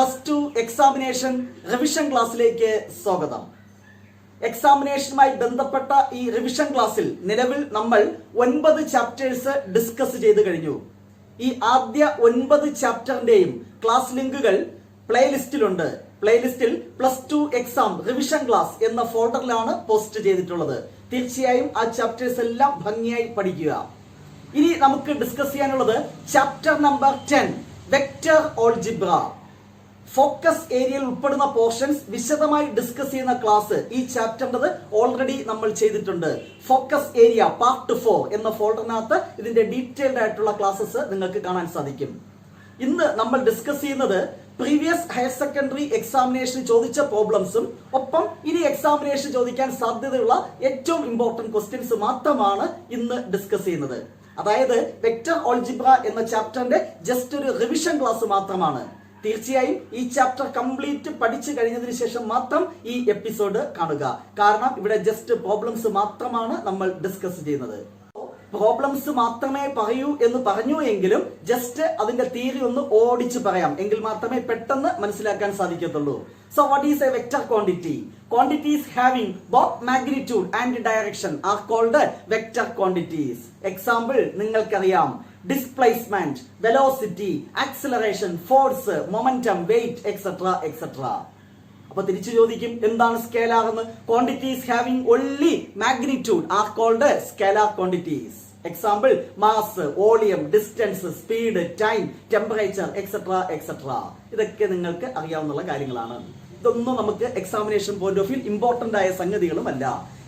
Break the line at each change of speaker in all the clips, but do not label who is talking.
+2 examination revision ക്ലാസ്സിലേക്ക് സ്വാഗതം. എക്സാമിനേഷനുമായി ബന്ധപ്പെട്ട ഈ റിവിഷൻ ക്ലാസ്സിൽ നിലവിൽ നമ്മൾ 9 ചാപ്റ്റേഴ്സ് ഡിസ്കസ് ചെയ്തു കഴിഞ്ഞു. ഈ ആദ്യ 9 ചാപ്റ്ററിന്റെയും ക്ലാസ് ലിങ്കുകൾ പ്ലേലിസ്റ്റിലുണ്ട്. പ്ലേലിസ്റ്റിൽ +2 എക്സാം റിവിഷൻ ക്ലാസ് എന്ന ഫോൾഡറിലാണ് പോസ്റ്റ് ചെയ്തിട്ടുള്ളത്. തീർച്ചയായും ആ ചാപ്റ്റേഴ്സ് എല്ലാം ഭംഗിയായി പഠിക്കുക. ഇനി നമുക്ക് ഡിസ്കസ് ചെയ്യാനുള്ളത് chapter number 10 vector algebra. Focus ഏരിയയിൽ ഉൾപ്പെടുന്ന പോർഷൻസ് വിശദമായി ഡിസ്കസ് ചെയ്യുന്ന ക്ലാസ് ഈ ചാപ്റ്ററിന്റെ ഓൾറെഡി നമ്മൾ ചെയ്തിട്ടുണ്ട്. ഫോക്കസ് ഏരിയ പാർട്ട് 4 എന്ന ഫോൾഡറിനകത്ത് ഇതിന്റെ ഡീറ്റെയിൽഡ് ആയിട്ടുള്ള ക്ലാസ്സസ് നിങ്ങൾക്ക് കാണാൻ സാധിക്കും. ഇന്ന് നമ്മൾ ഡിസ്കസ് ചെയ്യുന്നത് പ്രീവിയസ് ഹയർ സെക്കൻഡറി എക്സാമിനേഷൻ ചോദിച്ച പ്രോബ്ലംസും ഒപ്പം ഇനി എക്സാമിനേഷൻ ചോദിക്കാൻ സാധ്യതയുള്ള ഏറ്റവും ഇമ്പോർട്ടന്റ് ക്വസ്റ്റ്യൻസ് മാത്രമാണ് ഇന്ന് ഡിസ്കസ് ചെയ്യുന്നത്. അതായത് വെക്റ്റർ ഓൾജിബ്ര എന്ന ചാപ്റ്ററിന്റെ ജസ്റ്റ് ഒരു റിവിഷൻ ക്ലാസ് മാത്രമാണ്. തീർച്ചയായും ഈ ചാപ്റ്റർ കംപ്ലീറ്റ് പഠിച്ചു കഴിഞ്ഞതിന് ശേഷം മാത്രം ഈ എപ്പിസോഡ് കാണുക. കാരണം ഇവിടെ ജസ്റ്റ് പ്രോബ്ലംസ് മാത്രമാണ് നമ്മൾ ഡിസ്കസ് ചെയ്യുന്നത്. പ്രോബ്ലംസ് മാത്രമേ പറയൂ എന്ന് പറഞ്ഞു എങ്കിലും ജസ്റ്റ് അതിന്റെ തിയറി ഒന്ന് ഓടിച്ച് പറയാം, എങ്കിൽ മാത്രമേ പെട്ടെന്ന് മനസ്സിലാക്കാൻ സാധിക്കത്തുള്ളൂ. So what is a vector quantity? Quantities having both magnitude and direction are called vector quantities. Example നിങ്ങൾക്കറിയാം: displacement, velocity, acceleration, force, momentum, weight, etc. etc. അപ്പൊ തിരിച്ചു ചോദിക്കും, എന്താണ് സ്കേലാർ എന്ന്? Quantities having only magnitude are called scalar quantities. Example mass, volume, distance, speed, time, temperature, etcetera etcetera. ഇതൊക്കെ നിങ്ങൾക്ക് അറിയാവുന്ന കാര്യങ്ങളാണ്. ഇതൊന്നും നമുക്ക് examination point of view important ആയ സംഗതികളുമല്ല.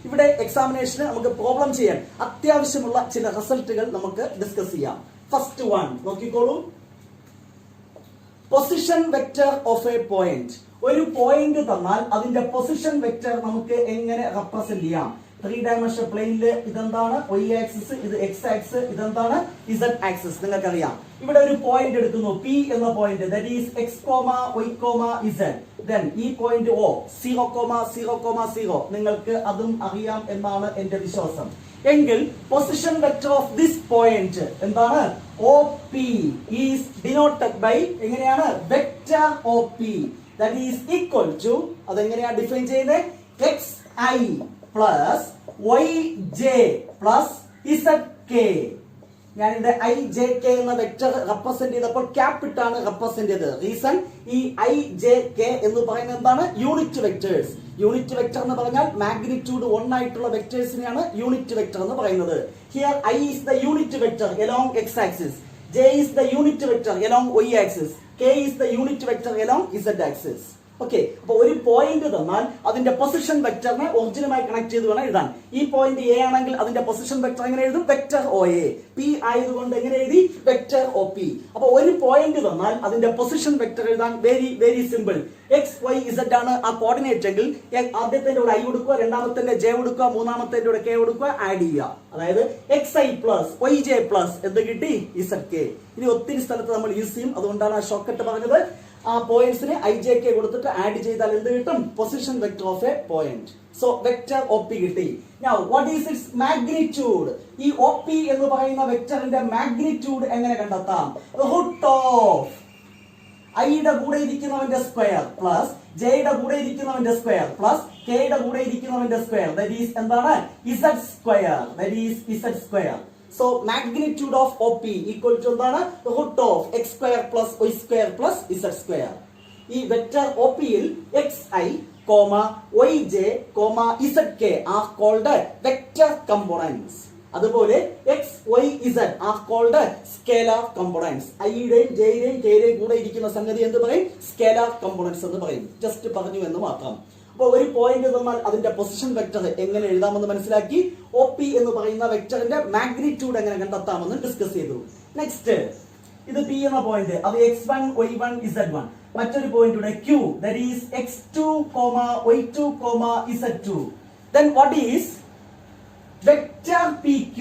ഇവിടെ എക്സാമിനേഷന് നമുക്ക് പ്രോബ്ലം ചെയ്യാൻ അത്യാവശ്യമുള്ള ചില റിസൾട്ടുകൾ നമുക്ക് ഡിസ്കസ് ചെയ്യാം. ഫസ്റ്റ് വൺ നോക്കിക്കോളൂ. Position vector of A point. ഒരു പോയിന്റ് തന്നാൽ അതിന്റെ പൊസിഷൻ വെക്ടർ നമുക്ക് എങ്ങനെ റെപ്രസെന്റ് ചെയ്യാം? 3 ഡയമെൻഷൻ പ്ലെയിനിൽ ഇതെന്താണ്? y ആക്സിസ്, ഇത് x ആക്സിസ്, ഇതെന്താണ്? z axis. നിങ്ങൾക്കറിയാം. ഇവിടെ ഒരു പോയിന്റ് എടുക്കുന്നു, P എന്ന point, that is x, y, z. then ഈ പോയിന്റ് O 0,0,0. നിങ്ങൾക്ക് അതും അറിയാം എന്നാണ് എന്റെ വിശ്വാസം. എങ്കിൽ position vector of this point എന്താണ്? OP ഈസ് ഡിനോട്ടഡ് ബൈ എങ്ങനെയാണ്? Vector OP that is equal to, അതെങ്ങനെയാണ് ഡിഫൈൻ ചെയ്യുന്നത്? xi plus yj plus zk. ഞാൻ ഇവിടെ ijk എന്ന വെക്ടർ റെപ്രസെന്റ് ചെയ്തപ്പോൾ ക്യാപിറ്റാണ് റെപ്രസെന്റ് ചെയ്തത്. റീസൺ, ഈ ijk എന്ന് പറയുന്നത് എന്താണ്? Unit vectors. യൂണിറ്റ് വെക്ടർ എന്ന് പറഞ്ഞാൽ മാഗ്നിറ്റ്യൂഡ് 1 ആയിട്ടുള്ള വെക്ടേഴ്സിനെയാണ് യൂണിറ്റ് വെക്ടർ എന്ന് പറയുന്നത്. Here i is the unit vector along x axis, j is the unit vector along y axis, k is the unit vector along z axis. Okay, അപ്പൊ ഒരു point തന്നാൽ അതിന്റെ position വെക്ടറിനെ ഒറിജിനുമായി connect ചെയ്ത് വേണം എഴുതാൻ. ഈ പോയിന്റ് എ ആണെങ്കിൽ അതിന്റെ പൊസിഷൻ വെക്ടർ എങ്ങനെ എഴുതും? Vector OA. പി ആയതുകൊണ്ട് എങ്ങനെ എഴുതി? Vector OP. അപ്പൊ ഒരു പോയിന്റ് തന്നാൽ അതിന്റെ പൊസിഷൻ വെക്ടർ എഴുതാൻ very very simple. x, y, z ആണ് ആ കോർഡിനേറ്റ് എങ്കിൽ ആദ്യത്തെ കൂടെ i കൊടുക്കുക, രണ്ടാമത്തെ j കൊടുക്കുക, മൂന്നാമത്തെ കൂടെ k കൊടുക്കുക, ആഡ് ചെയ്യുക. അതായത് xi പ്ലസ് yj പ്ലസ് എന്ത് കിട്ടി? zk. ഇനി ഒത്തിരി സ്ഥലത്ത് നമ്മൾ യൂസ് ചെയ്യും, അതുകൊണ്ടാണ് ആ ഷോർട്ട്കട്ട് പറഞ്ഞത്. ആ പോയിന്റ്സിനെ ijk കൊടുത്തിട്ട് ആഡ് ചെയ്താൽ എന്ത് കിട്ടും? Position vector of A point. So vector OP കിട്ടി. Now what is it's magnitude? ഈ OP എന്ന് പറയുന്ന വെക്ടറിന്റെ മാഗ്നിറ്റ്യൂഡ് എങ്ങനെ കണ്ടെത്താം? റൂട്ട് ഓഫ് ഐയുടെ കൂടെ ഇരിക്കുന്നവന്റെ സ്ക്വയർ പ്ലസ് ജെയുടെ കൂടെ ഇരിക്കുന്നവന്റെ സ്ക്വയർ പ്ലസ് കെയുടെ കൂടെ ഇരിക്കുന്നവന്റെ സ്ക്വയർ, ദാറ്റ് ഈസ് എന്താണ്? z square. That is z square. So magnitude of OP equal to എന്താണ്? root of x square plus y square plus z square. ഈ vector OP യിൽ xi, yj, zk are called vector components. അതുപോലെ x, y, z are called scalar components. iയുടെയും jയുടെയും kയുടെയും കൂടെ ഇരിക്കുന്ന സംഗതി എന്ത് പറയും? Scalar components എന്ന് പറയും. ജസ്റ്റ് പറഞ്ഞു എന്ന് മാത്രം. അപ്പൊ ഒരു പോയിന്റ് തന്നാൽ അതിന്റെ പൊസിഷൻ വെക്ടർ എങ്ങനെ എഴുതാമെന്ന് മനസ്സിലാക്കി. OP എന്ന് പറയുന്ന വെക്ടറിന്റെ മാഗ്നിറ്റ്യൂഡ് എങ്ങനെ കണ്ടെത്താമെന്ന് ഡിസ്കസ് ചെയ്തു. നെക്സ്റ്റ്, ഇത് P എന്ന പോയിന്റ്, അത് x1, y1, z1. മറ്റൊരു പോയിന്റ് ഇവിടെ Q, that is x2, y2, z2. then what is vector PQ?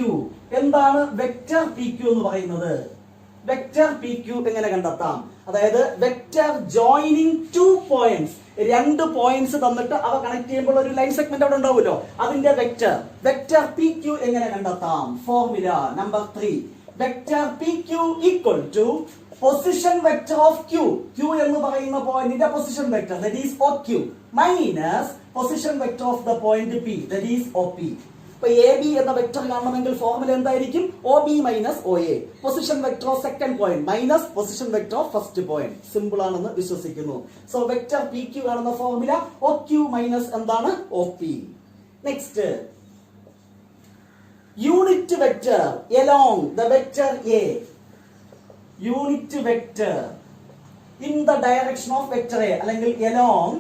എന്താണ് വെക്ടർ PQ എന്ന് പറയുന്നത്? വെക്ടർ PQ എങ്ങനെ കണ്ടെത്താം? അതായത് വെക്ടർ ജോയിനിങ് 2 പോയിന്റ്സ്, 2 പോയിന്റ്സ് തന്നിട്ട് അവ കണക്ട് ചെയ്യുമ്പോൾ ഒരു ലൈൻ സെഗ്മെന്റ് അവിടെ ഉണ്ടാവുമല്ലോ, അതിന്റെ വെക്ടർ PQ എങ്ങനെ കണ്ടെത്താം? Formula number 3, vector PQ equal to position vector of Q, Q എന്ന് പറയുന്ന പോയിന്റിന്റെ position vector that is O Q minus position vector of the point P that is O P. ഇപ്പൊ A B എന്ന vector കാണണമെങ്കിൽ formula എന്തായിരിക്കും? O B minus O A. Position vector of second point minus position vector of first point. Simple ആണെന്ന് വിശ്വസിക്കുന്നു. So vector P Q കാണുന്ന formula O Q minus എന്താണ്? O P. Next, unit vector along the vector A, unit vector in the direction of vector A അല്ലെങ്കിൽ along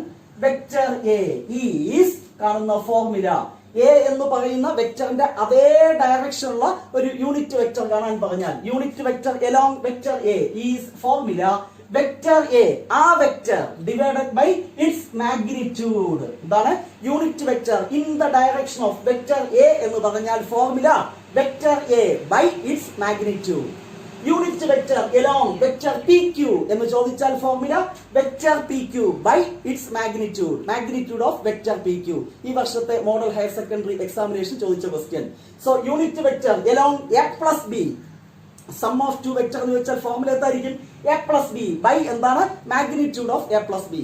vector A is കാണുന്ന formula A എന്ന് പറയുന്ന വെക്ടറിന്റെ അതേ direction ഉള്ള ഒരു യൂണിറ്റ് വെക്ടർ കാണാൻ പറഞ്ഞാൽ unit vector along vector A is formula vector A ആ vector divided by its magnitude. എന്താണ്? Unit vector in the direction of vector A എന്ന് പറഞ്ഞാൽ formula vector A by its magnitude. Unit vector along vector PQ എന്ന് ചോദിച്ചാൽ formula vector PQ by its magnitude, magnitude of vector PQ. ഈ വർഷത്തെ model higher secondary examination ചോദിച്ച question. So unit vector along A plus B, sum of two vector എന്ന് വെച്ചാൽ formula എന്തായിരിക്കും? A plus B by എന്താണ്? Magnitude of A plus B.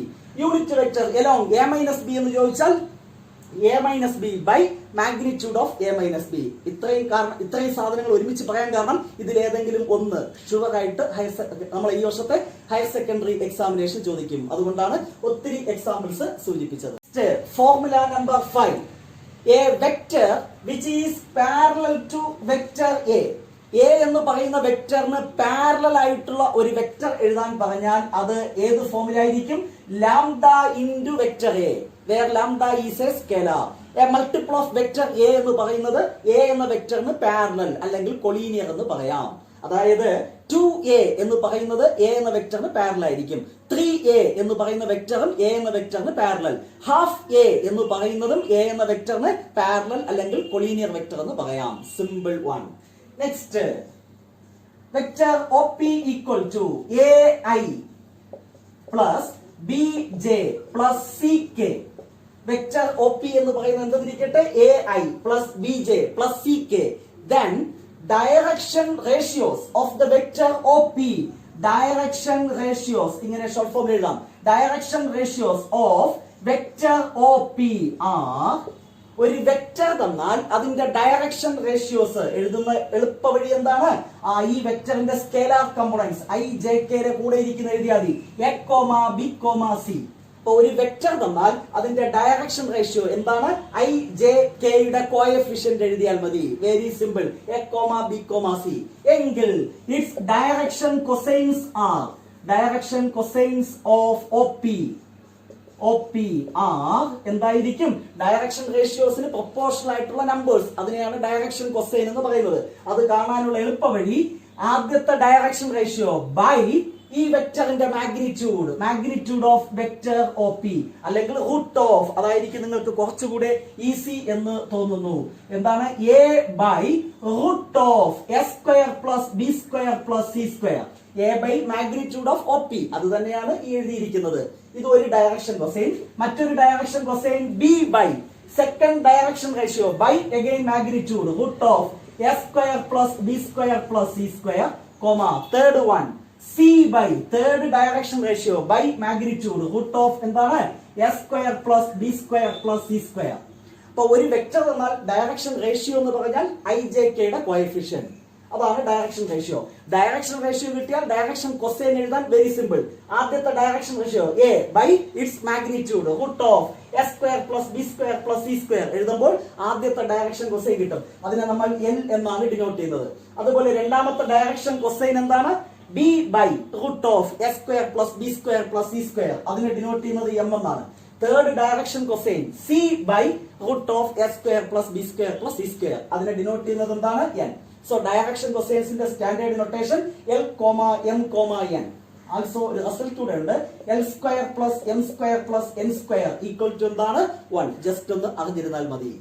Unit vector along A minus B എന്ന് ചോദിച്ചാൽ A minus B by magnitude of A minus B. ഇത്രയും സാധനങ്ങൾ ഒരുമിച്ച് പറയാൻ കാരണം ഇതിലേതെങ്കിലും ഒന്ന് ഷുവർ ആയിട്ട് നമ്മൾ ഈ വർഷത്തെ ഹയർ സെക്കൻഡറി എക്സാമിനേഷൻ ചോദിക്കും. അതുകൊണ്ടാണ് ഒത്തിരി എക്സാമ്പിൾസ് സൂചിപ്പിച്ചത്. Formula number 5, A vector which is parallel to vector A. A എന്ന് പറയുന്ന വെക്ടറിന് പാരലൽ ആയിട്ടുള്ള ഒരു വെക്ടർ എഴുതാൻ പറഞ്ഞാൽ അത് ഏത് ഫോർമുല ആയിരിക്കും? Lambda into vector A, where lambda is a scalar. A multiple of vector A എന്ന് പറയുന്നത് A എന്ന വെക്ടറിന് പാരലൽ അല്ലെങ്കിൽ കൊളീനിയർ എന്ന് പറയാം. അതായത് 2A എന്ന് പറയുന്നത് A എന്ന വെക്ടറിന് പാരലൽ ആയിരിക്കും. 3A എന്ന് പറയുന്ന വെക്ടറും A എന്ന വെക്ടറിന് പാരലൽ. ഹാഫ് A എന്ന് പറയുന്നതും A എന്ന വെക്ടറിന് പാരലൽ അല്ലെങ്കിൽ കൊളീനിയർ വെക്ടർ എന്ന് പറയാം. Simple one. Next, vector OP equal to AI plus BJ plus CK. Vector OP എന്ന് പറയുന്നത് എന്തിരിക്കട്ടെ? AI plus BJ plus CK. Then direction ratios of the vector OP, direction ratios ഇങ്ങനെ short form എഴുതാം. direction ratios of vector OP are, ഒരു vector തന്നാൽ അതിന്റെ direction ratios എഴുതുന്ന എളുപ്പ വഴി എന്താണ്? ഈ വെക്ടറിന്റെ സ്കേലാർ കമ്പോണൻസ് IJK കൂടെ ഇരിക്കുന്ന എഴുതിയാൽ മതി. A, B, C. അപ്പൊ ഒരു വെക്ടർ തന്നാൽ അതിന്റെ ഡയറക്ഷൻ റേഷ്യോ എന്താണ്? IJK യുടെ കോഎഫിഷ്യന്റ് എഴുതിയാൽ മതി. Very simple. A, B, C. എങ്കിൽ its direction cosines are, direction cosines of OP are എന്തായിരിക്കും? ഡയറക്ഷൻ റേഷ്യോസിന് പ്രൊപ്പോർഷണൽ ആയിട്ടുള്ള നമ്പേഴ്സ്, അതിനെയാണ് ഡയറക്ഷൻ കൊസൈൻ എന്ന് പറയുന്നത്. അത് കാണാനുള്ള എളുപ്പ വഴി ആദ്യത്തെ ഡയറക്ഷൻ റേഷ്യോ ബൈ ഈ വെക്ടറിന്റെ മാഗ്നിറ്റ്യൂഡ് ഓഫ് വെക്ടർ OP അല്ലെങ്കിൽ റൂട്ട് ഓഫ്, അതായിരിക്കും നിങ്ങൾക്ക് കുറച്ചുകൂടെ ഈസി എന്ന് തോന്നുന്നു. എന്താണ്? A by root of A square plus B square plus C square. A by magnitude of OP, അത് തന്നെയാണ് ഈ എഴുതിയിരിക്കുന്നത്. ഇത് ഒരു ഡയറക്ഷൻ കൊസൈൻ. മറ്റൊരു direction cosine B by second direction ratio by again magnitude root of A square plus B square plus C square, third one C by third direction ratio by magnitude root of എന്താണ്? A square plus B square plus C square. അപ്പൊ ഒരു vector എന്നാൽ direction ratio എന്ന് പറഞ്ഞാൽ IJK യുടെ coefficient, അതാണ് direction ratio. Direction ratio കിട്ടിയാൽ direction cosine എഴുതാൻ വെരി സിമ്പിൾ. ആദ്യത്തെ direction ratio A by its magnitude root of A square plus B square plus C square എഴുതുമ്പോൾ ആദ്യത്തെ ഡയറക്ഷൻ കൊസൈൻ കിട്ടും. അതിനെ നമ്മൾ L എന്നാണ് ഡിനോട്ട് ചെയ്യുന്നത്. അതുപോലെ രണ്ടാമത്തെ ഡയറക്ഷൻ കൊസൈൻ എന്താണ്? B by root of A square plus B square plus C square, അതിനെ ഡിനോട്ട് ചെയ്യുന്നത് M എന്നാണ്. Third direction cosine C by root of A square plus B square plus C square, അതിനെ denote ചെയ്യുന്നത് എന്താണ്? N. So direction cosines standard notation L, M, N. Also result കൂടെ ഉണ്ട്. L square plus M square plus N square equal to എന്താണ്? 1. Just ഒന്ന് അറിഞ്ഞിരുന്നാൽ മതി.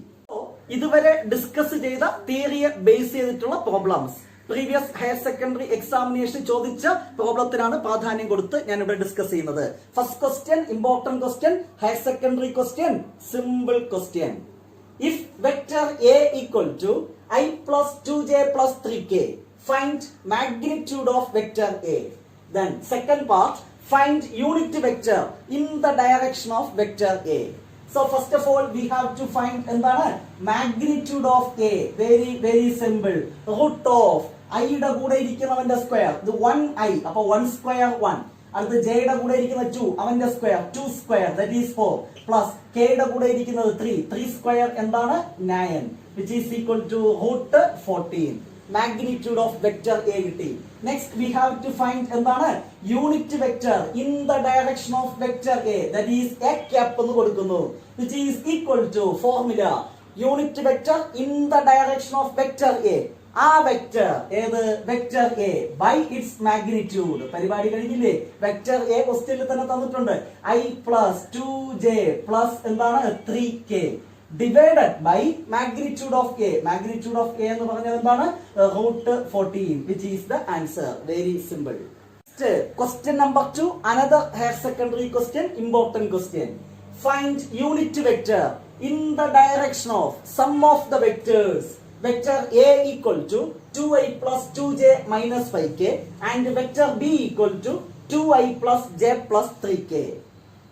ഇതുവരെ discuss ചെയ്ത തിയറിയെ ബേസ് ചെയ്തിട്ടുള്ള problems previous higher secondary examination ചോദിച്ച പ്രോബ്ലത്തിനാണ് പ്രാധാന്യം കൊടുത്ത് ഞാൻ ഇവിടെ ഡിസ്കസ് ചെയ്യുന്നത്. First question important question, higher secondary question simple question. If vector A equal to I plus 2J plus 3K, find magnitude of vector A. Then second part, find unit vector in the direction of vector A. So first of all we have to find എന്താണ് magnitude of A. Very simple. Root of I യുടെ കൂടെ ഇരിക്കുന്നവന്റെ square ഇത് 1i അപ്പോൾ 1 square 1. അടുത്ത j യുടെ കൂടെ ഇരിക്കുന്ന 2 അവന്റെ square 2 square that is 4 plus k യുടെ കൂടെ ഇരിക്കുന്നത് 3 സ്ക്വയർ എന്താണ് 9 which is equal to root 14. Magnitude of vector A കിട്ടി. Next we have to find എന്താണ് unit vector in the direction of vector A, that is a cap എന്ന് കൊടുക്കുന്നു, which is equal to formula unit vector in the direction of vector A. ആ vector ഏത് vector A by its magnitude. പരിപാടി കഴിഞ്ഞില്ലേ? Vector A ക്വസ്റ്റ്യനിൽ തന്നെ തന്നിട്ടുണ്ട്. I plus 2j plus എന്താണ് 3k divided by magnitude of A. Magnitude of A എന്ന് പറഞ്ഞാൽ എന്താണ് root 14, which is the answer. Very simple. Question number 2, another higher secondary question, important question. Find unit vector in the direction of sum of the vectors. Vector A equal to 2i plus 2j minus 5k and vector B equal to 2i plus j plus 3k.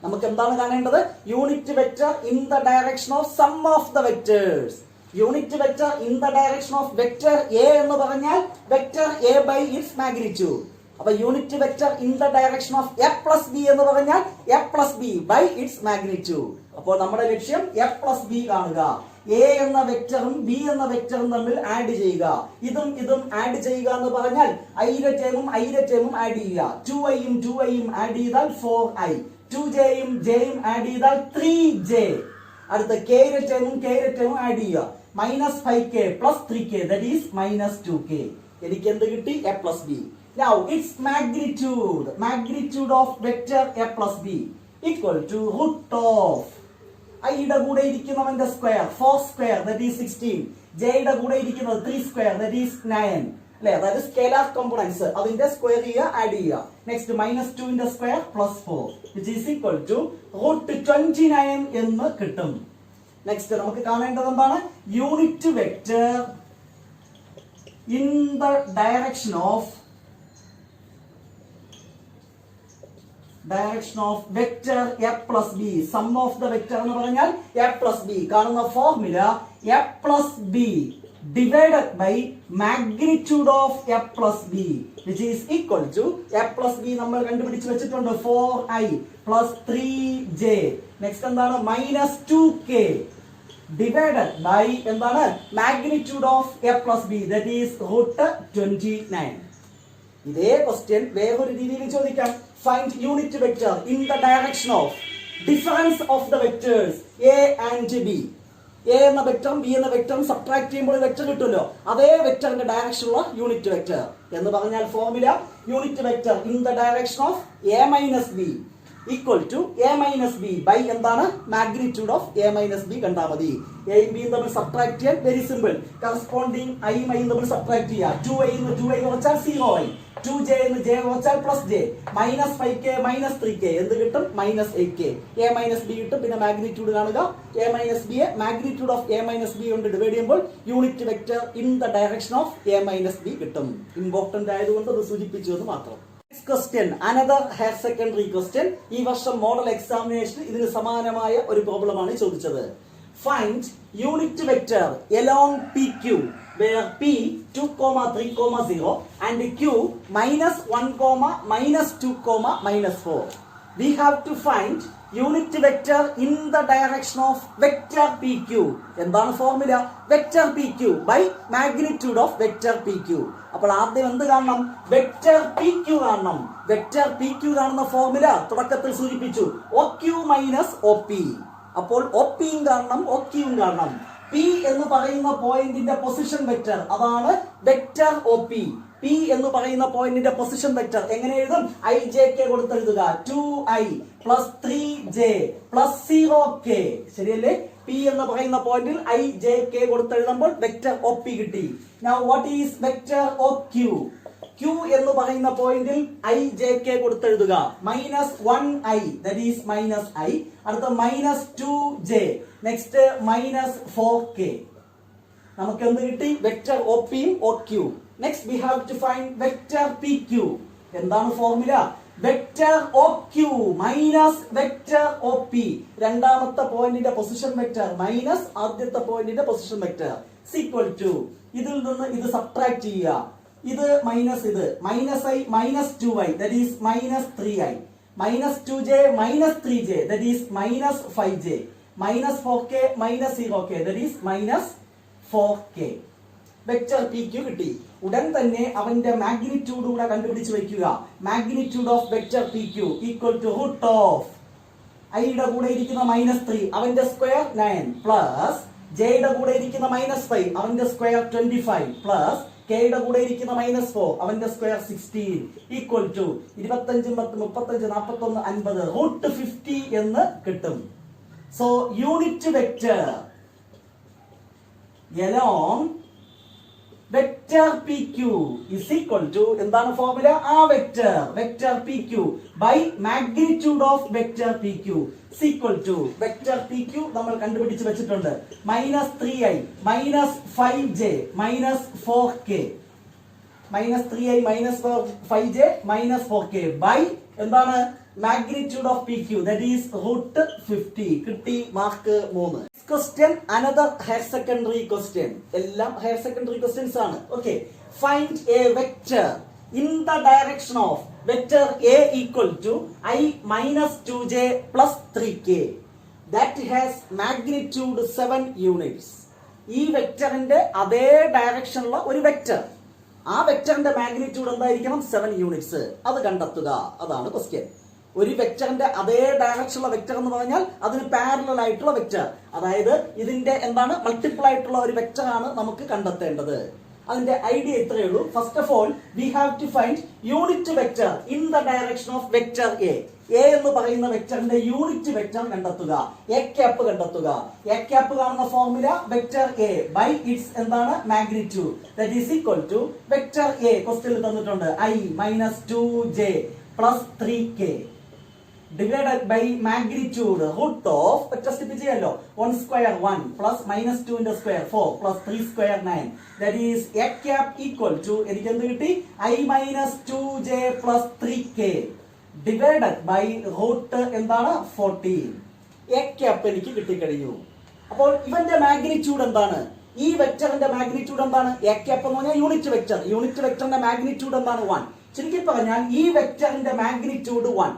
നമുക്ക് എന്താണ് കാണേണ്ടത്? Unit vector in the direction of sum of the vectors. Unit vector in the direction of vector A എന്ന് പറഞ്ഞാൽ vector A by its magnitude. അപ്പൊ unit vector in the direction of A plus B എന്ന് പറഞ്ഞാൽ A plus B by its magnitude. അപ്പോൾ നമ്മുടെ ലക്ഷ്യം A plus B കാണുക. A എന്ന വെക്ടറും ബി എന്ന വെക്ടറും തമ്മിൽ ആഡ് ചെയ്യുക. ഇതും ആഡ് ചെയ്യുക എന്ന് പറഞ്ഞാൽ ഐയുടെ ടേമും ആഡ് ചെയ്യുക. 2iയും 2iയും ആഡ് ചെയ്താൽ 4i, 2jയും jയും ആഡ് ചെയ്താൽ 3j. അടുത്ത kയുടെ ടേമും ആഡ് ചെയ്യുക. -5k plus 3k, that is -2k. എനിക്ക് എന്ത് കിട്ടി? a plus b. Now its magnitude of vector a plus b equal to root of I യുടെ കൂടെ ഇരിക്കുന്നവന്റെ square 4 square, that is 16. j യുടെ കൂടെ ഇരിക്കുന്നത് 3 സ്ക്വയർ, that is 9. അല്ലേ? അതായത് സ്കേലാർ കോമ്പോണന്റ്സ് അതിന്റെ സ്ക്വയർ ചെയ്യുക, ആഡ് ചെയ്യുക. നെക്സ്റ്റ് -2 ന്റെ square plus 4, which is equal to root 29 എന്ന് കിട്ടും. നെക്സ്റ്റ് നമുക്ക് കാണേണ്ടത് എന്താണ്? Unit vector in the direction of vector a plus b. sum of the vector എന്ന് പറഞ്ഞാൽ a plus b. കാണുന്ന formula a plus b divided by magnitude of a plus b, which is equal to a plus b നമ്മൾ കണ്ടുപിടിച്ച് വെച്ചിട്ടുണ്ട് 4i plus 3j. Next എന്താണ്? -2k divided by എന്താണ് magnitude of a plus b, that is root 29. ഇതേ question വേറൊരു രീതിയിൽ ചോദിക്കാം. Find unit vector in the direction of difference of the vectors a and b. a എന്ന വെക്ടറും b എന്ന വെക്ടറും സബ്ട്രാക്ട് ചെയ്യുമ്പോൾ വെക്ടർ കിട്ടുമല്ലോ, അതേ വെക്ടറിന്റെ ഡയറക്ഷനുള്ള യൂണിറ്റ് വെക്ടർ എന്ന് പറഞ്ഞാൽ formula unit vector in the direction of a minus b equal to a minus b by എന്താണ് magnitude of a minus b കണ്ടാൽ മതി. a യും b യും തമ്മിൽ സബ്ട്രാക്ട് ചെയ്യാൻ വെരി സിമ്പിൾ. കറസ്പോണ്ടിങ് i യും i യും തമ്മിൽ സബ്ട്രാക്ട് ചെയ്യുക. 2i എന്ന് 2i കുറച്ചാൽ 0i, 2j എന്ന് j കുറച്ചാൽ പ്ലസ് j, -5k -3k എന്ത് കിട്ടും? -8k. a minus b കിട്ടും. പിന്നെ മാഗ്നിറ്റ്യൂഡ് കാണുക. a minus b യെ magnitude of a minus b കൊണ്ട് ഡിവൈഡ് ചെയ്യുമ്പോൾ unit vector in the direction of a minus b കിട്ടും. ഇമ്പോർട്ടന്റ് ആയതുകൊണ്ട് അത് സൂചിപ്പിച്ചു എന്ന് മാത്രം. Next question, another higher secondary question. ഈ വർഷം മോഡൽ എക്സാമിനേഷൻ ഇതിന് സമാനമായ ഒരു പ്രോബ്ലം ആണ് ചോദിച്ചത്. Find unit vector along PQ where P 2, 3, 0 and Q -1, -2, -4. We have to find unit vector in the direction of vector PQ. എന്താണ് formula? Vector PQ by magnitude of vector PQ. അപ്പോൾ ആദ്യം എന്ത് കാണണം? വെക്ടർ PQ കാണണം. Vector PQ കാണുന്ന formula തുടക്കത്തിൽ സൂചിപ്പിച്ചു, OQ minus OP. അപ്പോൾ OP യും കാണണം, OQ യും കാണണം. P എന്ന് പറയുന്ന പോയിന്റിന്റെ പൊസിഷൻ വെക്ടർ അതാണ് വെക്ടർ OP. P എന്ന് പറയുന്ന പോയിന്റിന്റെ പൊസിഷൻ വെക്ടർ എങ്ങനെ എഴുതും? ijk കൊടുത്തെഴുതുക. 2i plus 3j plus 0k. ശരിയല്ലേ? P എന്ന് പറയുന്ന പോയിന്റിൽ ijk കൊടുത്തെഴുതുമ്പോൾ വെക്ടർ OP കിട്ടി. Now what is vector OQ? Q എന്ന് പറയുന്ന പോയിന്റിൽ ijk കൊടുത്തെഴുതുക. -1i, that is -i. അടുത്ത -2j. Next -4k. നമുക്ക് എന്ത് കിട്ടി? വെക്ടർ OP യും OQ. Next we have to find vector PQ. എന്താണ് formula? Vector O Q minus vector O P. രണ്ടാമത്തെ പോയിന്റിന്റെ പൊസിഷൻ വെക്ടർ മൈനസ് ആദ്യത്തെ പോയിന്റിന്റെ പൊസിഷൻ വെക്ടർ ഈക്വൽ ടു, ഇതിൽ നിന്ന് ഇത് സബ്ട്രാക്ട് ചെയ്യുക. ഇത് മൈനസ് ഇത് minus I minus 2i that is minus 3i minus 2j minus 3j that is minus 5j minus 4k minus 0k that is minus 4k. Vector P Q കിട്ടി. ഉടൻ തന്നെ അവന്റെ മാഗ്നിറ്റ്യൂഡ് കൂടെ കണ്ടുപിടിച്ച് വയ്ക്കുക. Magnitude of vector P Q equal to root of ഐയുടെ കൂടെ ഇരിക്കുന്ന -3 അവന്റെ സ്ക്വയർ 9 പ്ലസ് ജെയുടെ കൂടെ ഇരിക്കുന്ന -5 അവന്റെ സ്ക്വയർ 25 പ്ലസ് കെയുടെ കൂടെ ഇരിക്കുന്ന -4 അവന്റെ സ്ക്വയർ 16 ഈക്വൽ ടു 25 10 35 41 50 റൂട്ട് 50 എന്ന് കിട്ടും. So unit vector along vector P Q is equal to എന്താണ് ഫോർമുല? ആ vector P Q by magnitude of vector P Q is equal to vector P Q നമ്മൾ കണ്ടുപിടിച്ച് വെച്ചിട്ടുണ്ട്. -3i -5j -4k -3i -5j -4k by എന്താണ്? Magnitude of P Q that is root 50 കിട്ടി. Mark 3. Question, another higher secondary question. എല്ലാം higher secondary questions ആണ്. Okay. Find a vector in the direction of vector A equal to I minus 2j plus 3k that has magnitude 7 units. ഈ വെക്ടറിന്റെ അതേ ഡയറക്ഷനുള്ള ഒരു vector. ആ വെക്ടറിന്റെ magnitude എന്തായിരിക്കണം? 7 units. അത് കണ്ടെത്തുക. അതാണ് ക്വസ്റ്റ്യൻ. ഒരു വെക്ടറിന്റെ അതേ ഡയറക്ഷനുള്ള വെക്ടർ എന്ന് പറഞ്ഞാൽ അതിന് പാരലൽ ആയിട്ടുള്ള വെക്ടർ, അതായത് ഇതിന്റെ എന്താണ് മൾട്ടിപ്പിൾ ആയിട്ടുള്ള ഒരു വെക്ടർ ആണ് നമുക്ക് കണ്ടെത്തേണ്ടത്. അതിന്റെ ഐഡിയ ഇത്രയേ ഉള്ളൂ. First of all we have to find unit vector in the direction of vector A. A എന്ന് പറയുന്ന വെക്ടറിന്റെ യൂണിറ്റ് വെക്ടർ കണ്ടെത്തുക. എ ക്യാപ്പ് കണ്ടെത്തുക. എ ക്യാപ്പ് കാണുന്ന formula vector A by its എന്താണ്? Magnitude that is equal to vector A ക്വസ്റ്റ്യനിൽ തന്നിട്ടുണ്ട് I minus 2j plus 3k divided by magnitude root of ഒറ്റ ചെയ്യല്ലോ 1 square 1 plus -2 ന്റെ square 4 plus 3 square 9 that is a cap equal to എനിക്ക് എന്ത് കിട്ടി? I minus 2j plus 3k divided by root എന്താണ്? 14. a cap എനിക്ക് കിട്ടിക്കഴിഞ്ഞു. അപ്പോൾ ഇവന്റെ മാഗ്നിറ്റ്യൂഡ് എന്താണ്? ഈ വെക്ടറിന്റെ മാഗ്നിറ്റ്യൂഡ് എന്താണ്? a cap എന്ന് പറഞ്ഞാൽ യൂണിറ്റ് വെക്ടർ. യൂണിറ്റ് വെക്ടറിന്റെ മാഗ്നിറ്റ്യൂഡ് എന്താണ്? 1. ചുരുക്കി പറഞ്ഞാൽ ഈ വെക്ടറിന്റെ magnitude 1.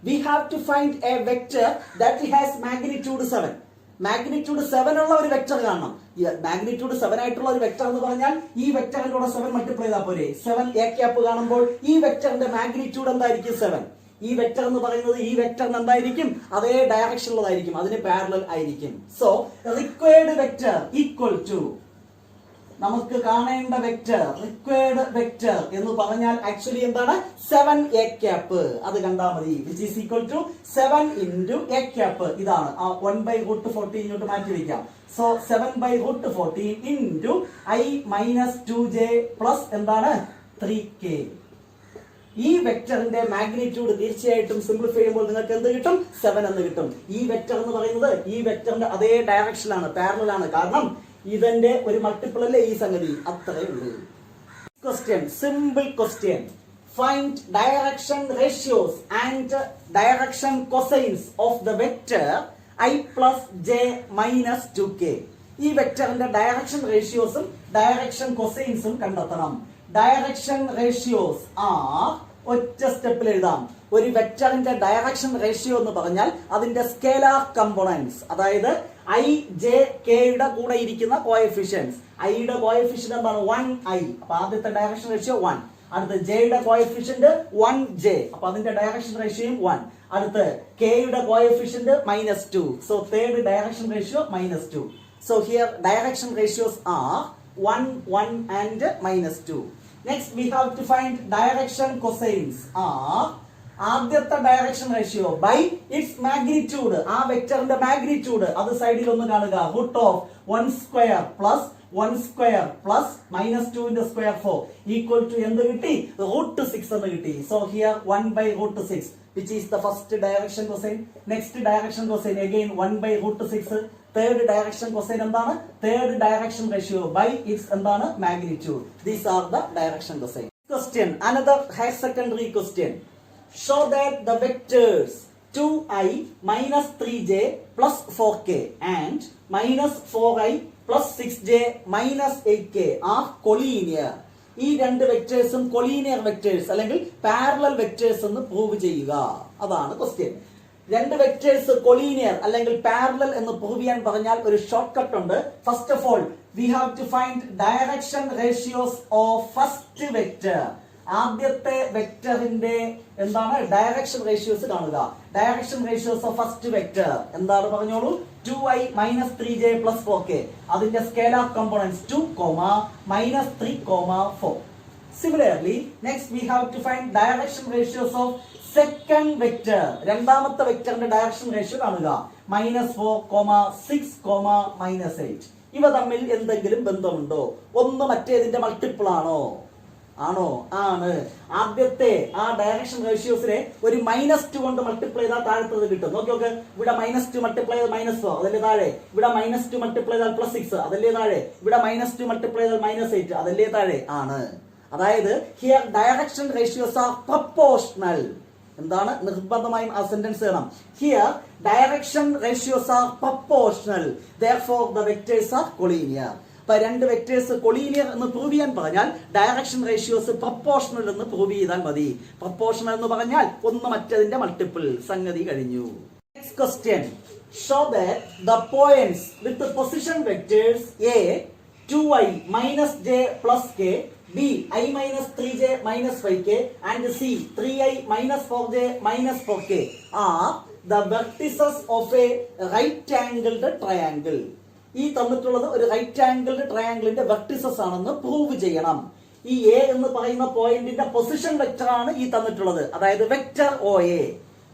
We have to find a vector that has magnitude 7. Magnitude 7 ഉള്ള ഒരു വെക്ടർ കാണണം. മാഗ്നിറ്റ്യൂഡ് 7 ആയിട്ടുള്ള ഒരു വെക്ടർ എന്ന് പറഞ്ഞാൽ ഈ വെക്ടറിന്റെ കൂടെ 7 മൾട്ടിപ്ലൈ ചെയ്താൽ പോരെ. 7 എ ക്യാപ്പ് കാണുമ്പോൾ ഈ വെക്ടറിന്റെ മാഗ്നിറ്റ്യൂഡ് എന്തായിരിക്കും? 7. ഈ വെക്ടർ എന്ന് പറയുന്നത് ഈ വെക്ടറിന് എന്തായിരിക്കും? അതേ ഡയറക്ഷനിലുള്ളതായിരിക്കും, അതിന് പാരലൽ ആയിരിക്കും. So required vector equal to നമുക്ക് കാണേണ്ട വെക്ടർ റിക്വയർഡ് വെക്ടർ എന്ന് പറഞ്ഞാൽ ആക്ച്വലി എന്താണ്? 7 എ ക്യാപ്പ്. അത് കണ്ടാൽ മതി. Which is equal to 7 into A cap. ഇതാണ് ആ 1/√14 ഇങ്ങോട്ട് മാറ്റി വയ്ക്കാം. സോ 7/√14 into I minus 2j plus എന്താണ്? 3k. ഈ വെക്ടറിന്റെ മാഗ്നിറ്റ്യൂഡ് തീർച്ചയായിട്ടും സിംപ്ലിഫൈ ചെയ്യുമ്പോൾ നിങ്ങൾക്ക് എന്ത് കിട്ടും? 7 എന്ന് കിട്ടും. ഈ വെക്ടർ എന്ന് പറയുന്നത് ഈ വെക്ടറിന്റെ അതേ ഡയറക്ഷനിലാണ്, പാരലൽ ആണ്. കാരണം ഇതിന്റെ ഒരു മൾട്ടിപ്പിൾ അല്ലേ ഈ സംഗതി. അത്രേ ഉള്ളൂ. Question, simple question. Find direction ratios and direction cosines of the vector I plus j minus 2k. ഈ വെക്ടറിന്റെ ഡയറക്ഷൻ റേഷ്യോസും ഡയറക്ഷൻ കൊസൈൻസും കണ്ടെത്തണം. ഡയറക്ഷൻ റേഷ്യോസ് ആർ ഒറ്റ സ്റ്റെപ്പിൽ എഴുതാം. ഒരു വെക്ടറിന്റെ ഡയറക്ഷൻ റേഷ്യോ എന്ന് പറഞ്ഞാൽ അതിന്റെ സ്കേലാർ കമ്പോണൻസ്, അതായത് I, j, k യുടെ കൂടെ ഇരിക്കുന്ന കോഎഫിഷ്യൻസ്. ഐയുടെ കോഎഫിഷ്യന്റ് എന്താണ്? 1i. അപ്പൊ ആദ്യത്തെ ഡയറക്ഷൻ റേഷ്യോ 1. അടുത്ത് j യുടെ കോഎഫിഷ്യന്റ് 1j. അപ്പൊ അതിന്റെ ഡയറക്ഷൻ റേഷ്യോയും 1. അടുത്ത് k യുടെ coefficient -2. So third direction ratio -2. So here direction ratios R 1, 1 and -2. Next we have to find direction cosines are ആദ്യത്തെ direction ratio by its magnitude. ആ വെക്ടറിന്റെ magnitude അത് സൈഡിൽ ഒന്ന് കാണുക. Root of 1 square plus 1 square plus -2 ന്റെ square 4 equal to എന്ത് കിട്ടി? √6 എന്ന് കിട്ടി. So here 1/√6 which is the first direction cosine. Next direction cosine again 1/√6. Third direction cosine എന്താണ്? Third direction ratio by its എന്താണ്? Magnitude. These are the direction cosine. question, another higher secondary question. Show that the vectors 2i minus 3j plus 4k and minus 4i plus 6j minus 8k are collinear. ഈ രണ്ട് വെക്ടേഴ്സും collinear vectors അല്ലെങ്കിൽ parallel vectors എന്ന് prove ചെയ്യുക. അതാണ് question. രണ്ട് vectors collinear അല്ലെങ്കിൽ parallel എന്ന് പ്രൂവ് ചെയ്യാൻ പറഞ്ഞാൽ ഒരു ഷോർട്ട് കട്ട് ഉണ്ട്. First of all we have to find direction ratios of first vector. ആദ്യത്തെ വെക്ടറിന്റെ എന്താണ് ഡയറക്ഷൻ റേഷ്യോസ് കാണുക. Direction ratios of first vector എന്താണ് പറഞ്ഞോളൂ. 2i minus 3j plus 4k. അതിന്റെ scalar components 2, minus 3, 4. Similarly, next we have to find direction ratios of second vector. രണ്ടാമത്തെ വെക്ടറിന്റെ direction ratio കാണുക. -4, 6, -8. ഇവ തമ്മിൽ എന്തെങ്കിലും ബന്ധമുണ്ടോ? ഒന്ന് മറ്റേതിന്റെ മൾട്ടിപ്പിൾ ആണോ? ആണോ? ആണ്. ആദ്യത്തെ ആ ഡയറക്ഷൻ റേഷ്യോസിനെ ഒരു -2 കൊണ്ട് മൾട്ടിപ്ലൈ ചെയ്താൽ താഴത്തത് കിട്ടും. നോക്കി. ഇവിടെ -2 മൾട്ടിപ്ലൈ ചെയ്താൽ -4 അതല്ലേ താഴെ. ഇവിടെ -2 മൾട്ടിപ്ലൈ ചെയ്താൽ +6 അതല്ലേ താഴെ. ഇവിടെ -2 മൾട്ടിപ്ലൈ ചെയ്താൽ -8 അതല്ലേ താഴെ. ആണ്. അതായത് here direction ratios R proportional. എന്താണ്? നിർബന്ധമായും ആ സെന്റൻസ് വേണം. Here direction ratios R proportional. therefore the vectors are collinear. അപ്പൊ രണ്ട് വെക്ടേഴ്സ് കൊളീനിയർ എന്ന് പ്രൂവ് ചെയ്യാൻ പറഞ്ഞാൽ ഡയറക്ഷൻ റേഷ്യോസ് പ്രൊപ്പോർഷണൽ എന്ന് പ്രൂവ് ചെയ്താൽ മതി. പ്രൊപ്പോർഷണൽ എന്ന് പറഞ്ഞാൽ ഒന്ന് മറ്റതിന്റെ മൾട്ടിപ്പിൾ. സംഗതി കഴിഞ്ഞു. Next question. Show that the points with position vectors a 2i minus j plus k, b i minus 3j minus 5k and c 3i minus 4j minus 4k are the vertices of a right angled triangle. ഈ തന്നിട്ടുള്ളത് ഒരു right angled ട്രയാംഗിളിന്റെ vertices ആണെന്ന് prove ചെയ്യണം. ഈ A എന്ന് പറയുന്ന പോയിന്റിന്റെ position vector ആണ് ഈ തന്നിട്ടുള്ളത്, അതായത് വെക്ടർ ഒ എ.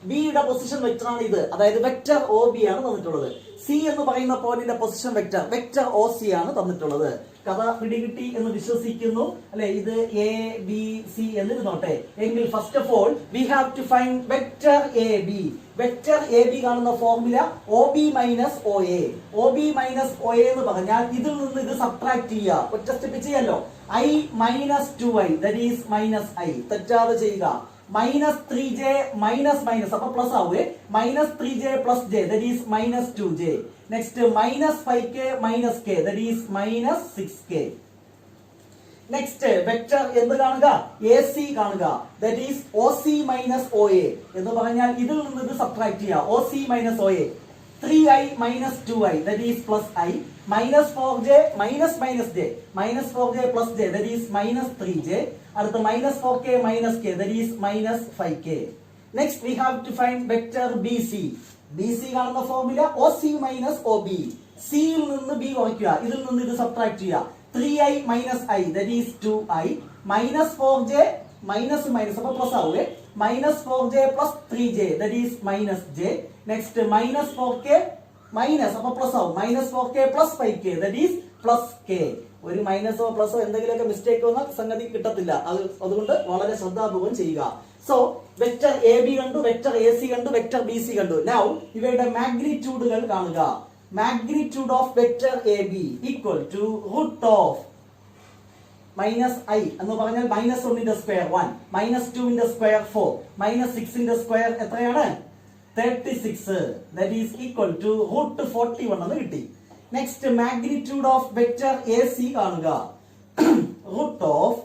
ബിയുടെ പൊസിഷൻ വെക്ടർ ആണ് ഇത്, അതായത് വെക്ടർ ഒ ബി ആണ് തന്നിട്ടുള്ളത്. സി എന്ന് പറയുന്ന പോയിന്റിന്റെ position vector vector O C ആണ് തന്നിട്ടുള്ളത്. കഥ പിടികിട്ടി എന്ന് വിശ്വസിക്കുന്നു അല്ലെ. ഇത് എ ബി സി എന്നിരുന്നോട്ടെ. എങ്കിൽ first of all we have to find vector A B. Vector A B കാണുന്ന formula O B minus O A. O B minus O A എന്ന് പറഞ്ഞാൽ ഇതിൽ നിന്ന് ഇത് സബ്ട്രാക്ട് ചെയ്യുക. ഒറ്റ സ്റ്റെപ്പ് ചെയ്യല്ലോ. i minus 2i that is minus I. തെറ്റാതെ ചെയ്യുക. -3j മൈനസ് അപ്പൊ പ്ലസ് ആവുകയെ. -3j plus j that is -2j. Next -5k minus k that is -6k. Next vector എന്ത് കാണുക? AC കാണുക. That is OC minus OA എന്ന് പറഞ്ഞാൽ ഇതിൽ നിന്ന് ഇത് സബ്ട്രാക്ട് ചെയ്യുക. OC minus OA 3i minus 2i that is plus i -4j minus j -4j plus j that is -3j. അടുത്ത -4k minus k that is -5k. Next we have to find vector BC. BC കാണുന്ന formula OC minus OB. C യിൽ നിന്ന് B കുറയ്ക്കുക. ഇതിൽ നിന്ന് ഇത് subtract ചെയ്യുക. 3i minus i that is 2i -4j minus അപ്പൊ പ്ലസ് ആവുകയെ. -4j plus 3j that is -j. Next -4k minus അപ്പൊ പ്ലസ് ആവും. -4k plus 5k that is plus k. ഒരു മൈനസോ പ്ലസോ എന്തെങ്കിലുമൊക്കെ മിസ്റ്റേക്ക് വന്നാൽ സംഗതി കിട്ടത്തില്ല. അതുകൊണ്ട് വളരെ ശ്രദ്ധാപൂർവം ചെയ്യുക. സോ വെക്ടർ എ ബി കണ്ടു, വെക്ടർ എ സി കണ്ടു, വെക്ടർ ബി സി കണ്ടു. നൗ ഇവയുടെ മാഗ്നിറ്റ്യൂഡുകൾ കാണുക. Magnitude of vector A B equal to root of -i എന്ന് പറഞ്ഞാൽ -1ന്റെ സ്ക്വയർ 1, -2ന്റെ സ്ക്വയർ 4, -6ന്റെ സ്ക്വയർ എത്രയാണ്? 36. That is equal to root 41 എന്ന് കിട്ടി. Next magnitude of vector A C കാണുക. റൂട്ട് ഓഫ്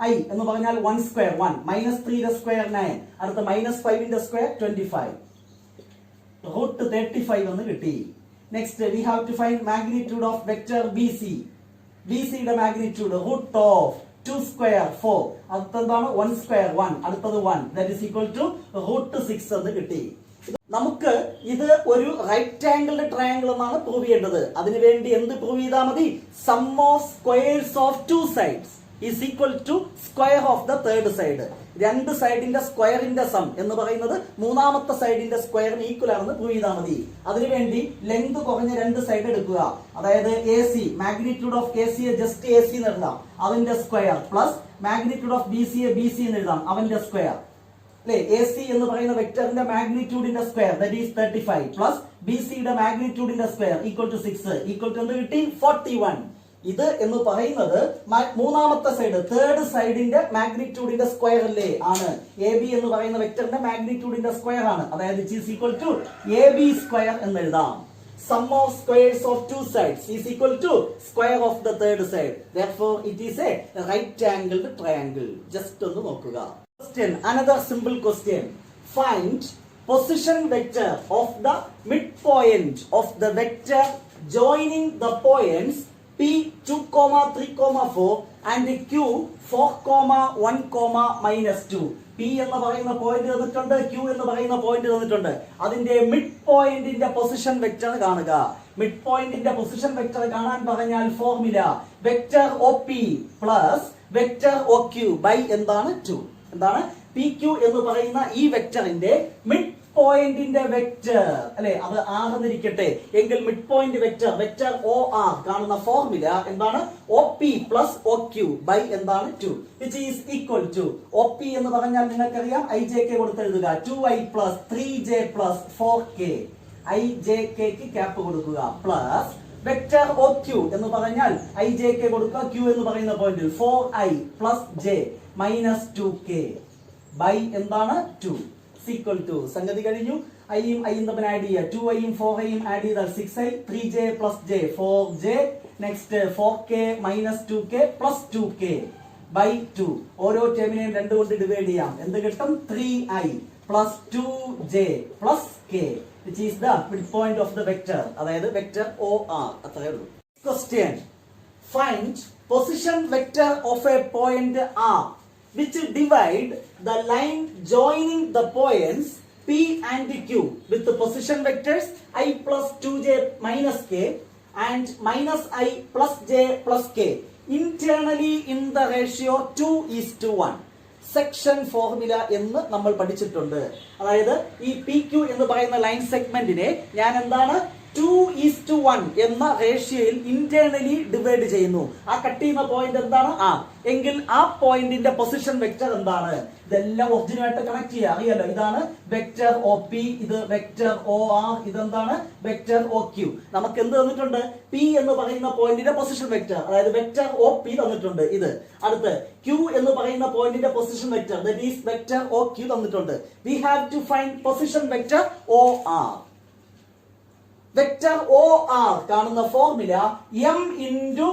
i എന്ന് പറഞ്ഞാൽ 1 സ്ക്വയർ 1, -3ന്റെ സ്ക്വയർ 9, അടുത്ത -5ന്റെ സ്ക്വയർ 25, റൂട്ട് 35 എന്ന് കിട്ടി. Next we have to find magnitude of vector B C. B സിയുടെ മാഗ്നിറ്റ്യൂഡ് റൂട്ട് ഓഫ് 2 സ്ക്വയർ 4, അടുത്തെന്താണ് 1 സ്ക്വയർ 1, അടുത്തത് 1, that is equal to root 6 എന്ന് കിട്ടി. നമുക്ക് ഇത് ഒരു റൈറ്റ് ആംഗിൾഡ് ട്രയാംഗിൾ എന്നാണ് പ്രൂവ് ചെയ്യേണ്ടത്. അതിനുവേണ്ടി എന്ത് പ്രൂവ് ചെയ്താൽ മതി? Sum of squares of 2 sides is equal to square of the third side. രണ്ട് സൈഡിന്റെ സ്ക്വയറിന്റെ സം എന്ന് പറയുന്നത് മൂന്നാമത്തെ സൈഡിന്റെ സ്ക്വയറിന് ഈക്വൽ ആണെന്ന് പ്രൂവ് ചെയ്താൽ മതി. അതിനുവേണ്ടി ലെങ്ത് കുറഞ്ഞ രണ്ട് സൈഡ് എടുക്കുക. അതായത് A C, magnitude of A സിയെ ജസ്റ്റ് എ സി എന്ന് എഴുതാം, അവന്റെ square, plus magnitude of B സിയെ ബി സി എന്ന് എഴുതാം, അവന്റെ സ്ക്വയർ. അല്ലെ, എ സി എന്ന് പറയുന്ന വെക്ടറിന്റെ മാഗ്നിറ്റ്യൂഡിന്റെ square that is 35 plus B സിയുടെ മാഗ്നിറ്റ്യൂഡിന്റെ square equal to 6 equal to എന്ത് കിട്ടി? 41. ഇത് എന്ന് പറയുന്നത് മൂന്നാമത്തെ സൈഡ്, തേർഡ് സൈഡിന്റെ മാഗ്നിറ്റ്യൂഡിന്റെ സ്ക്വയർ അല്ലേ? ആണ്. എ ബി എന്ന് പറയുന്ന വെക്ടറിന്റെ മാഗ്നിറ്റ്യൂഡിന്റെ സ്ക്വയർ ആണ്. അതായത് it is equal to A B square എന്ന് എഴുതാം. Sum of squares of two sides is equal to square of the third side. Therefore, it is a right-angled triangle. Just ഒന്ന് നോക്കുക. Question. Another simple question. Find position vector of the midpoint of the vector joining the points P 2, 3, 4 and Q 4, 1, -2. P എന്ന് പറയുന്ന point തന്നിട്ടുണ്ട്, Q എന്ന് പറയുന്ന point തന്നിട്ടുണ്ട്. അതിന്റെ mid പോയിന്റിന്റെ പൊസിഷൻ വെക്ടർ കാണുക. മിഡ് പോയിന്റിന്റെ പൊസിഷൻ വെക്ടർ കാണാൻ പറഞ്ഞാൽ formula vector OP plus vector OQ by എന്താണ് 2. എന്താണ് PQ എന്ന് പറയുന്ന ഈ വെക്ടറിന്റെ മിഡ് പോയിന്റിന്റെ വെക്ടർ അല്ലെ, അത് ആർന്നിരിക്കട്ടെ എങ്കിൽ mid point vector vector OR കാണുന്ന ഫോർമുല എന്താണ് OP പ്ലസ് OQ ബൈ എന്താണ് 2 which is equal to OP എന്ന് പറഞ്ഞാൽ നിങ്ങൾക്കറിയാം IJK കൊടുത്തെഴുതുക 2I plus 3J plus 4K. IJK ക്ക് ക്യാപ്പ് കൊടുക്കുക പ്ലസ് വെക്ടർ OQ എന്ന് പറഞ്ഞാൽ IJK കൊടുക്കുക Q എന്ന് പറയുന്ന പോയിന്റിൽ 4I plus J minus 2K by എന്താണ് 2 ഈക്വൽ ടു. സംഗതി കഴിഞ്ഞു. ഐയും ഐയും തമ്മിൽ ആഡ് ചെയ്യുക. 2iയും 4iയും ആഡ് ചെയ്താൽ 6i, 3j plus j 4j, next 4k minus 2k plus 2k by 2. ഓരോ ടേമിനെയും 2 കൊണ്ട് ഡിവൈഡ് ചെയ്യാം. എന്ത് കിട്ടും? 3i plus 2j plus k which is the midpoint of the vector. അതായത് വെക്ടർ OR. അത്രയേ ഉള്ളൂ. Question. Find position vector of a point R which divide the line joining the points P and Q with the position vectors I plus 2j minus k and minus I plus j plus k internally in the ratio 2:1. Section formula എന്ന് നമ്മൾ പഠിച്ചിട്ടുണ്ട്. അതായത് ഈ PQ എന്ന് പറയുന്ന line സെഗ്മെന്റിനെ ഞാൻ എന്താണ് 2:1 എന്ന റേഷ്യോയിൽ ഇന്റേണലി ഡിവൈഡ് ചെയ്യുന്നു. ആ കട്ട് ചെയ്യുന്ന പോയിന്റ് എന്താണ്? എങ്കിൽ ആ പോയിന്റിന്റെ പൊസിഷൻ വെക്ടർ എന്താണ്? ഇതെല്ലാം ഒറിജിനുമായിട്ട് കണക്ട് ചെയ്യുക. അറിയാലോ, ഇതാണ് വെക്ടർ OP, ഇത് വെക്ടർ OR, ഇതെന്താണ് വെക്ടർ OQ. നമുക്ക് എന്ത് തന്നിട്ടുണ്ട്? P എന്ന് പറയുന്ന പോയിന്റിന്റെ പൊസിഷൻ വെക്ടർ, അതായത് വെക്ടർ OP തന്നിട്ടുണ്ട്. ഇത് അടുത്ത് Q എന്ന് പറയുന്ന പോയിന്റിന്റെ position vector, that is vector OQ തന്നിട്ടുണ്ട്. We have to find position vector OR. Vector OR കാണുന്ന ഫോർമുല m ഇൻറ്റു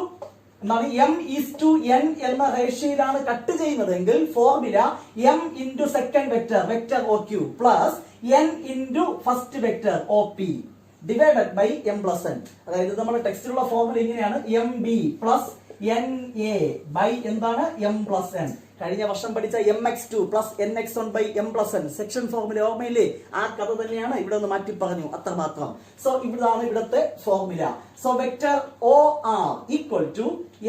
എന്താണ് m:n എന്ന റേഷ്യോയിലാണ് കട്ട് ചെയ്യുന്നതെങ്കിൽ formula m into second vector vector OQ plus n into first vector OP divided by m plus n. അതായത് നമ്മുടെ ടെക്സ്റ്റിലുള്ള formula ഇങ്ങനെയാണ് MB plus NA by എന്താണ് m പ്ലസ് n. കഴിഞ്ഞ വർഷം പഠിച്ച mx2 plus nx1 by m plus n section formula ഓർമ്മയില്ലേ? ആ കഥ തന്നെയാണ് ഇവിടെ ഒന്ന് മാറ്റി പറഞ്ഞു, അത്രമാത്രം. സോ ഇവിടാണ് ഇവിടത്തെ formula. So vector OR equal to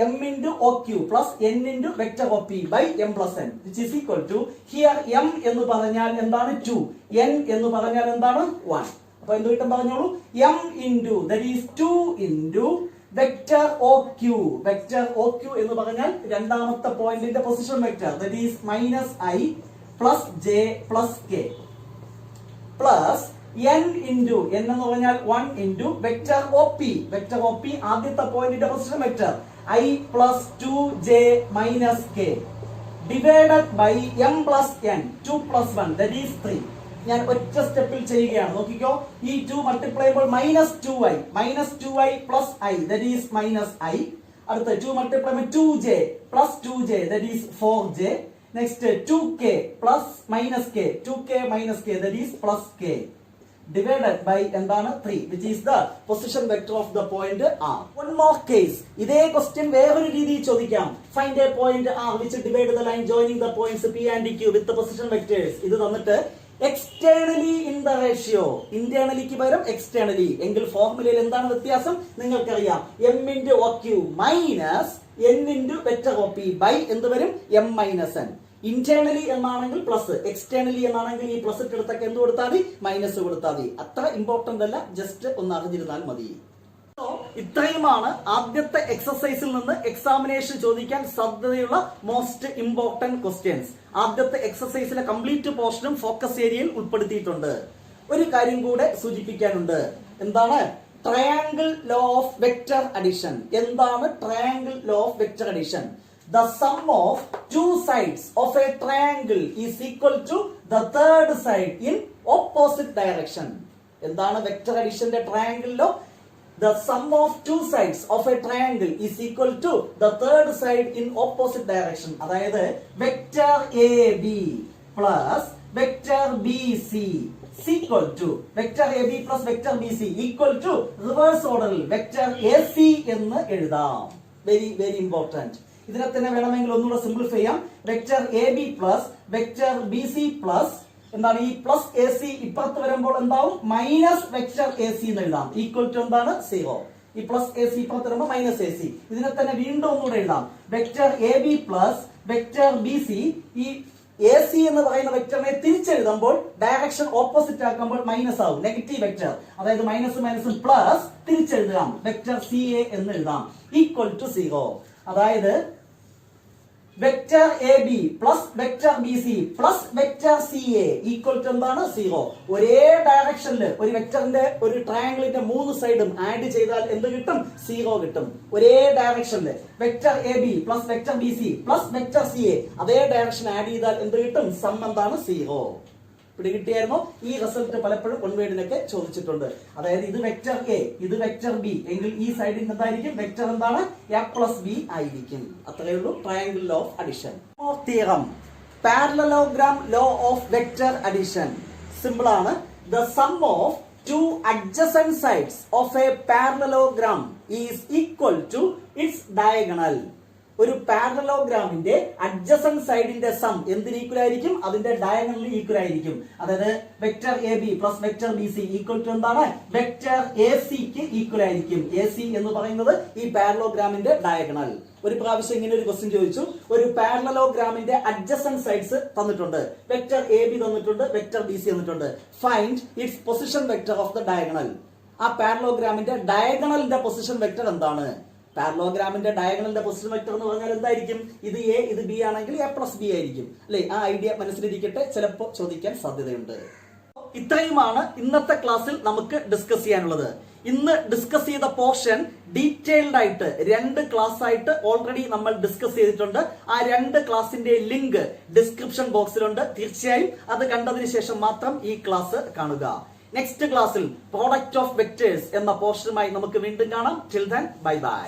m into OQ plus n into vector OP by m plus n which is equal to here m എന്ന് പറഞ്ഞാൽ എന്താണ് 2, n എന്ന് പറഞ്ഞാൽ എന്താണ് 1. അപ്പൊ എന്ത് കിട്ടും പറഞ്ഞോളൂ? m into that is 2 into vector OQ. Vector OQ എന്ന് പറഞ്ഞാൽ രണ്ടാമത്തെ പോയിന്റിന്റെ position vector, that is minus I plus j plus k plus n into n എന്ന് പറഞ്ഞാൽ 1 into vector OP. Vector OP ആദ്യത്തെ പോയിന്റിന്റെ position vector I plus 2j minus k divided by m plus n 2 plus 1 that is 3. ഞാൻ ഒറ്റ സ്റ്റെപ്പിൽ ചെയ്യുകയാണ്. നോക്കിക്കോ, ഈ 2 മൾട്ടിപ്ലൈ ചെയ്യുമ്പോൾ -2i plus I that is minus I. അടുത്ത 2 മൾട്ടിപ്ലൈ ചെയ്യുമ്പോൾ 2j plus 2j that is 4j. Next 2k plus minus k 2k minus k that is plus k divided by എന്താണ് 3 which is the position vector of the point R. One more case. ഇതേ question വേറൊരു രീതിയിൽ ചോദിക്കാം. Find a point R which divide the line joining the points P and Q with the position vectors. ഇത് തന്നിട്ട് externally in the ratio, ഇന്റേണലിക്ക് പകരം externally എങ്കിൽ ഫോർമുലയിൽ എന്താണ് വ്യത്യാസം നിങ്ങൾക്കറിയാം. m into OQ minus n into vector OP by എന്ത് വരും m മൈനസ് n. ഇന്റേണലി എന്നാണെങ്കിൽ പ്ലസ്, എക്സ്റ്റേണലി എന്നാണെങ്കിൽ ഈ പ്ലസ് എടുത്തൊക്കെ എന്ത് കൊടുത്താൽ മതി? മൈനസ് കൊടുത്താൽ മതി. അത്ര ഇമ്പോർട്ടന്റ് അല്ല, ജസ്റ്റ് ഒന്ന് അറിഞ്ഞിരുന്നാൽ മതി. ഇത്രയുമാണ് ആദ്യത്തെ എക്സസൈസിൽ നിന്ന് എക്സാമിനേഷൻ ചോദിക്കാൻ സാധ്യതയുള്ള മോസ്റ്റ് ഇമ്പോർട്ടന്റ് ക്വസ്റ്റ്യൻസ്. ആദ്യത്തെ എക്സസൈസിലെ കംപ്ലീറ്റ് പോർഷനും ഫോക്കസ് ഏരിയയിൽ ഉൾപ്പെടുത്തിയിട്ടുണ്ട്. ഒരു കാര്യം കൂടെ സൂചിപ്പിക്കാനുണ്ട്. എന്താണ്? Triangle law of vector addition. എന്താണ് triangle law of vector addition? The sum of two sides of a triangle is equal to the third side in opposite direction. എന്താണ് വെക്റ്റർ അഡിഷന്റെ triangle law? The sum of two sides of a triangle is equal to the third side in opposite direction. അതായത് vector A B plus vector B C equal to vector A B plus vector B C equal to reverse ഓർഡറിൽ vector A C എന്ന് എഴുതാം. Very very important. ഇതിനെ തന്നെ വേണമെങ്കിൽ ഒന്നുകൂടെ simplify ചെയ്യാം. Vector A B plus vector B C plus എന്താണ് ഈ പ്ലസ് എ സി ഇപ്പുറത്ത് വരുമ്പോൾ എന്താവും? മൈനസ് വെക്റ്റർ എ സി എന്ന് എഴുതാം. ഈക്വൽ ടു എന്താണ്? 0. ഈ പ്ലസ് എ സി ഇപ്പുറത്ത് വരുമ്പോൾ മൈനസ് എ സി. ഇതിനെ തന്നെ വീണ്ടും ഒന്നുകൂടെ എഴുതാം. Vector A B plus vector B C. ഈ എ സി എന്ന് പറയുന്ന വെക്ടറിനെ തിരിച്ചെഴുതുമ്പോൾ ഡയറക്ഷൻ ഓപ്പോസിറ്റ് ആക്കുമ്പോൾ മൈനസ് ആവും, നെഗറ്റീവ് വെക്ടർ. അതായത് മൈനസ് മൈനസ് പ്ലസ് തിരിച്ചെഴുതാം, വെക്ടർ സി എ എന്ന് എഴുതാം. Equal to 0. അതായത് vector A B plus vector B C plus vector C A equal to എന്താണ്? 0. ഒരേ ഡയറക്ഷനിൽ ഒരു വെക്ടറിന്റെ ഒരു ട്രയാങ്കിളിന്റെ 3 സൈഡും ആഡ് ചെയ്താൽ എന്ത് കിട്ടും? 0 കിട്ടും. ഒരേ ഡയറക്ഷനിൽ vector A B plus vector B C plus vector C A അതേ ഡയറക്ഷൻ ആഡ് ചെയ്താൽ എന്ത് കിട്ടും? സം എന്താണ്? 0. പിടികിട്ടിയായിരുന്നോ? ഈ റിസൾട്ട് പലപ്പോഴും കൊൺവേഡിനൊക്കെ ചോദിച്ചിട്ടുണ്ട്. അതായത് ഇത് വെക്റ്റർ എ, ഇത് വെക്റ്റർ ബി എങ്കിൽ ഈ സൈഡിൽ എന്തായിരിക്കും? വെക്റ്റർ എന്താണ്? എ പ്ലസ് ബി ആയിരിക്കും. അത്രയേ ഉള്ളൂ triangle law of addition. Theorem parallelogram law of vector addition. Simple ആണ്. The sum of two adjacent sides of a parallelogram is equal to its diagonal. ഒരു പാരലലോഗ്രാമിന്റെ അഡ്ജസന്റ് സൈഡിന്റെ സം എന്തിന് equal ആയിരിക്കും? അതിന്റെ ഡയഗണലിന് ഈക്വൽ ആയിരിക്കും. അതായത് vector A B plus vector B C equal to എന്താണ്? വെക്റ്റർ എ സിക്ക് ഈക്വൽ ആയിരിക്കും. എ സി എന്ന് പറയുന്നത് ഈ പാരലലോഗ്രാമിന്റെ ഡയഗണൽ. ഒരു പ്രാവശ്യം ഇങ്ങനെ ഒരു ക്വസ്റ്റ്യൻ ചോദിച്ചു. ഒരു പാരലലോഗ്രാമിന്റെ അഡ്ജസന്റ് സൈഡ്സ് തന്നിട്ടുണ്ട്. വെക്റ്റർ എ ബി തന്നിട്ടുണ്ട്, വെക്റ്റർ ബി സി തന്നിട്ടുണ്ട്. Find it's position vector of the diagonal. ആ പാരലലോഗ്രാമിന്റെ ഡയഗണലിന്റെ പൊസിഷൻ വെക്റ്റർ എന്താണ്? പാരലോഗ്രാമിന്റെ ഡയഗണലിന്റെ പൊസിഷൻ വെക്ടർ എന്ന് പറഞ്ഞാൽ എന്തായിരിക്കും? ഇത് എ ഇത് ബി ആണെങ്കിൽ എ പ്ലസ് ബി ആയിരിക്കും അല്ലെ? ആ ഐഡിയ മനസ്സിലിരിക്കട്ടെ, ചിലപ്പോൾ ചോദിക്കാൻ സാധ്യതയുണ്ട്. ഇത്രയുമാണ് ഇന്നത്തെ ക്ലാസ്സിൽ നമുക്ക് ഡിസ്കസ് ചെയ്യാനുള്ളത്. ഇന്ന് ഡിസ്കസ് ചെയ്ത പോർഷൻ ഡീറ്റെയിൽഡ് ആയിട്ട് 2 ക്ലാസ് ആയിട്ട് ഓൾറെഡി നമ്മൾ ഡിസ്കസ് ചെയ്തിട്ടുണ്ട്. ആ 2 ക്ലാസിന്റെ ലിങ്ക് ഡിസ്ക്രിപ്ഷൻ ബോക്സിലുണ്ട്. തീർച്ചയായും അത് കണ്ടതിന് ശേഷം മാത്രം ഈ ക്ലാസ് കാണുക. നെക്സ്റ്റ് ക്ലാസ്സിൽ പ്രോഡക്റ്റ് ഓഫ് വെക്ടേഴ്സ് എന്ന പോർഷനുമായി നമുക്ക് വീണ്ടും കാണാം. Till then bye bye.